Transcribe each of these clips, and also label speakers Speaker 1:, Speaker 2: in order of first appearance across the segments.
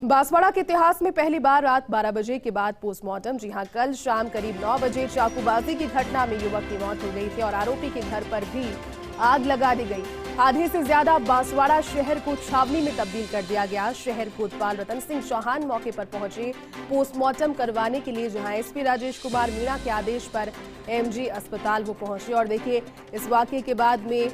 Speaker 1: बांसवाड़ा के इतिहास में पहली बार रात 12 बजे के बाद पोस्टमार्टम। जी हां, कल शाम करीब 9 बजे चाकूबाजी की घटना में युवक की मौत हो गई थी और आरोपी के घर पर भी आग लगा दी गई। आधे से ज्यादा बांसवाड़ा शहर को छावनी में तब्दील कर दिया गया। शहर कोतवाल रतन सिंह चौहान मौके पर पहुंचे पोस्टमार्टम करवाने के लिए, जहां एसपी राजेश कुमार मीणा के आदेश पर एमजी अस्पताल वो पहुंचे। और देखिए, इस वाकये के बाद में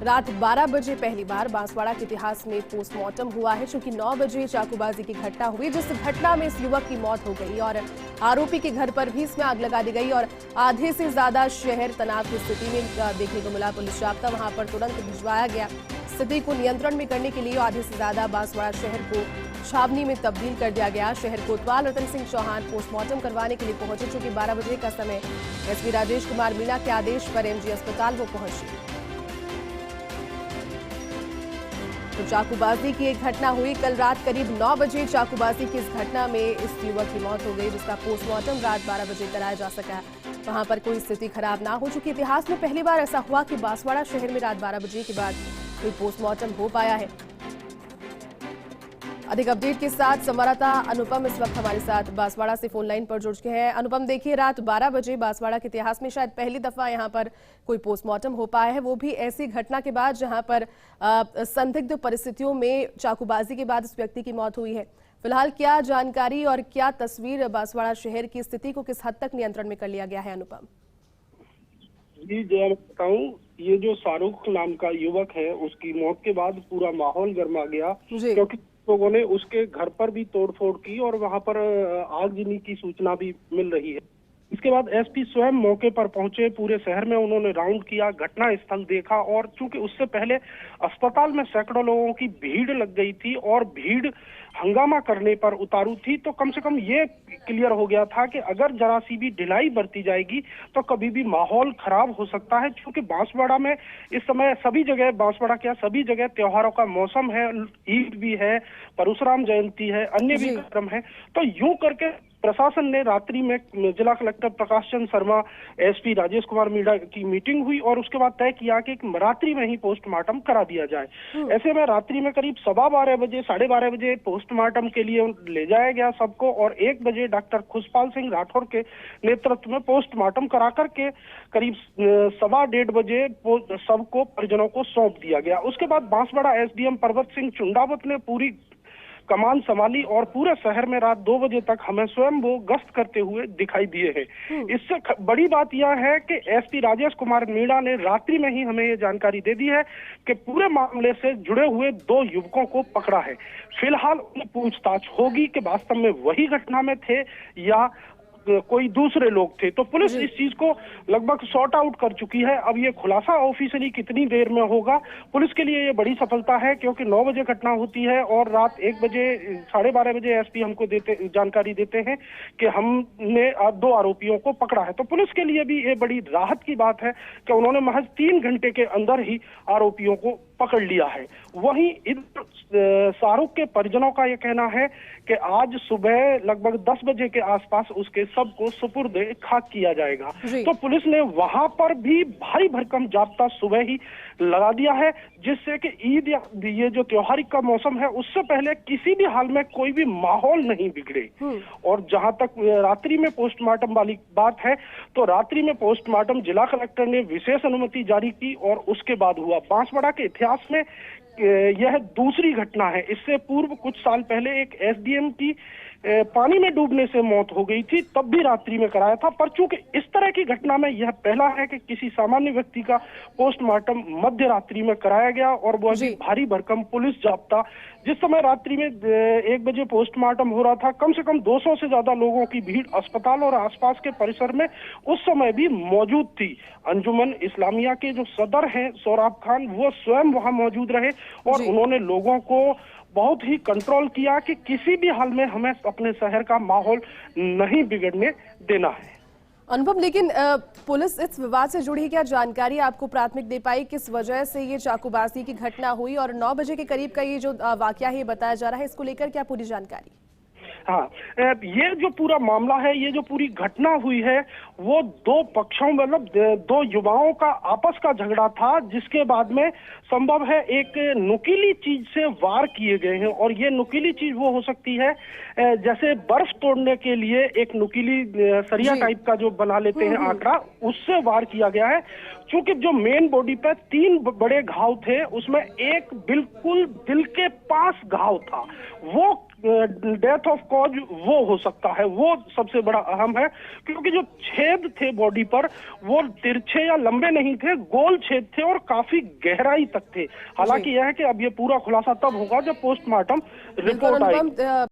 Speaker 1: रात 12 बजे पहली बार बांसवाड़ा के इतिहास में पोस्टमार्टम हुआ है। चूंकि 9 बजे चाकूबाजी की घटना हुई, जिस घटना में इस युवक की मौत हो गई और आरोपी के घर पर भी इसमें आग लगा दी गई और आधे से ज्यादा शहर तनाव की स्थिति में देखने को मिला। पुलिस जाब्ता वहां पर तुरंत भिजवाया गया स्थिति को नियंत्रण में करने के लिए। आधे से ज्यादा बांसवाड़ा शहर को छावनी में तब्दील कर दिया गया। शहर कोतवाल रतन सिंह चौहान पोस्टमार्टम करवाने के लिए पहुंचे। चूंकि 12 बजे का समय एसपी राजेश कुमार मीणा के आदेश पर एमजी अस्पताल वो पहुंचे। तो चाकूबाजी की एक घटना हुई कल रात करीब 9 बजे। चाकूबाजी की इस घटना में इस युवक की मौत हो गई, जिसका पोस्टमार्टम रात 12 बजे कराया जा सका। वहां पर कोई स्थिति खराब ना हो चुकी। इतिहास में पहली बार ऐसा हुआ कि बांसवाड़ा शहर में रात 12 बजे के बाद कोई पोस्टमार्टम हो पाया है। अधिक अपडेट के साथ संवाददाता अनुपम इस वक्त हमारे साथ बांसवाड़ा से फोन लाइन पर जुड़ चुके हैं। अनुपम, देखिए, रात 12 बजे बांसवाड़ा के इतिहास में शायद पहली दफा यहां पर कोई पोस्टमार्टम हो पाया है, वो भी ऐसी घटना के बाद जहां पर संदिग्ध परिस्थितियों में चाकूबाजी के बाद इस व्यक्ति की मौत हुई है। फिलहाल क्या जानकारी और क्या तस्वीर बांसवाड़ा शहर की स्थिति को किस हद तक नियंत्रण में कर लिया गया है? अनुपम
Speaker 2: जी, जय बताऊं, ये जो शाहरुख नाम का युवक है, उसकी मौत के बाद पूरा माहौल गर्मा गया, क्योंकि लोगों ने उसके घर पर भी तोड़फोड़ की और वहां पर आगजनी की सूचना भी मिल रही है। इसके बाद एसपी स्वयं मौके पर पहुंचे। पूरे शहर में उन्होंने राउंड किया, घटना स्थल देखा और चूंकि उससे पहले अस्पताल में सैकड़ों लोगों की भीड़ लग गई थी और भीड़ हंगामा करने पर उतारू थी, तो कम से कम ये क्लियर हो गया था कि अगर जरा सी भी ढिलाई बरती जाएगी तो कभी भी माहौल खराब हो सकता है। क्योंकि बांसवाड़ा में इस समय सभी जगह, बांसवाड़ा क्या सभी जगह त्योहारों का मौसम है, ईद भी है, परशुराम जयंती है, अन्य भी कार्यक्रम है। तो यूं करके प्रशासन ने रात्रि में जिला कलेक्टर प्रकाश चंद्र शर्मा, एसपी राजेश कुमार मीणा की मीटिंग हुई और उसके बाद तय किया कि रात्रि में ही पोस्टमार्टम करा दिया जाए। ऐसे में रात्रि में करीब 12:15 बजे, 12:30 बजे पोस्टमार्टम के लिए ले जाया गया सबको और 1 बजे डॉक्टर खुशपाल सिंह राठौर के नेतृत्व में पोस्टमार्टम करा करके करीब 1:15 बजे सबको परिजनों को सौंप दिया गया। उसके बाद बांसवाड़ा एसडीएम पर्वत सिंह चुंडावत ने पूरी कमान संभाली और पूरे शहर में रात 2 बजे तक हमें स्वयं वो गश्त करते हुए दिखाई दिए हैं। इससे बड़ी बात यह है कि एसपी राजेश कुमार मीणा ने रात्रि में ही हमें ये जानकारी दे दी है कि पूरे मामले से जुड़े हुए 2 युवकों को पकड़ा है। फिलहाल उनकी पूछताछ होगी कि वास्तव में वही घटना में थे या कोई दूसरे लोग थे। तो पुलिस इस चीज को लगभग सॉर्ट आउट कर चुकी है। अब ये खुलासा ऑफिशियली कितनी देर में होगा, पुलिस के लिए ये बड़ी सफलता है, क्योंकि 9 बजे घटना होती है और रात 1 बजे, 12:30 बजे एसपी हमको जानकारी देते हैं कि हमने 2 आरोपियों को पकड़ा है। तो पुलिस के लिए भी ये बड़ी राहत की बात है कि उन्होंने महज 3 घंटे के अंदर ही आरोपियों को पकड़ लिया है। वहीं शाहरुख के परिजनों का यह कहना है कि आज सुबह लगभग 10 बजे के आसपास उसके सबको सुपुर्द खाक किया जाएगा। तो पुलिस ने वहां पर भी भारी भरकम जाब्ता सुबह ही लगा दिया है, जिससे कि ईद या ये जो त्योहार का मौसम है उससे पहले किसी भी हाल में कोई भी माहौल नहीं बिगड़े। और जहां तक रात्रि में पोस्टमार्टम वाली बात है, तो रात्रि में पोस्टमार्टम जिला कलेक्टर ने विशेष अनुमति जारी की और उसके बाद हुआ। बांसवाड़ा के इतिहास में यह दूसरी घटना है। इससे पूर्व कुछ साल पहले एक एसडीएम की पानी में डूबने से मौत हो गई थी, तब भी रात्रि में कराया था। पर चूंकि इस तरह की घटना में यह पहला है कि किसी सामान्य व्यक्ति का पोस्टमार्टम मध्य रात्रि में कराया गया और वो भी भारी भरकम पुलिस जाब्ता। जिस समय रात्रि में 1 बजे पोस्टमार्टम हो रहा था, कम से कम 200 से ज्यादा लोगों की भीड़ अस्पताल और आसपास के परिसर में उस समय भी मौजूद थी। अंजुमन इस्लामिया के जो सदर हैं सोराब खान, वो स्वयं वहां मौजूद रहे और उन्होंने लोगों को बहुत ही कंट्रोल किया कि किसी भी हाल में हमें अपने शहर का माहौल नहीं बिगड़ने देना है।
Speaker 1: अनुपम, लेकिन पुलिस इस विवाद से जुड़ी क्या जानकारी आपको प्राथमिक दे पाई? किस वजह से ये चाकूबाजी की घटना हुई और 9 बजे के करीब का ये जो वाकया है बताया जा रहा है, इसको लेकर क्या पूरी जानकारी?
Speaker 2: हाँ, ये जो पूरा मामला है, ये जो पूरी घटना हुई है, वो दो पक्षों मतलब दो युवाओं का आपस का झगड़ा था, जिसके बाद में संभव है एक नुकीली चीज से वार किए गए हैं। और ये नुकीली चीज वो हो सकती है जैसे बर्फ तोड़ने के लिए एक नुकीली सरिया टाइप का जो बना लेते हैं आंकड़ा, उससे वार किया गया है। क्योंकि जो मेन बॉडी पे 3 बड़े घाव थे, उसमें एक बिल्कुल दिल के पास घाव था, वो डेथ ऑफ कॉज वो हो सकता है, वो सबसे बड़ा अहम है। क्योंकि जो छेद थे बॉडी पर वो तिरछे या लंबे नहीं थे, गोल छेद थे और काफी गहराई तक थे। हालांकि यह है कि अब ये पूरा खुलासा तब होगा जब पोस्टमार्टम रिपोर्ट आएगी।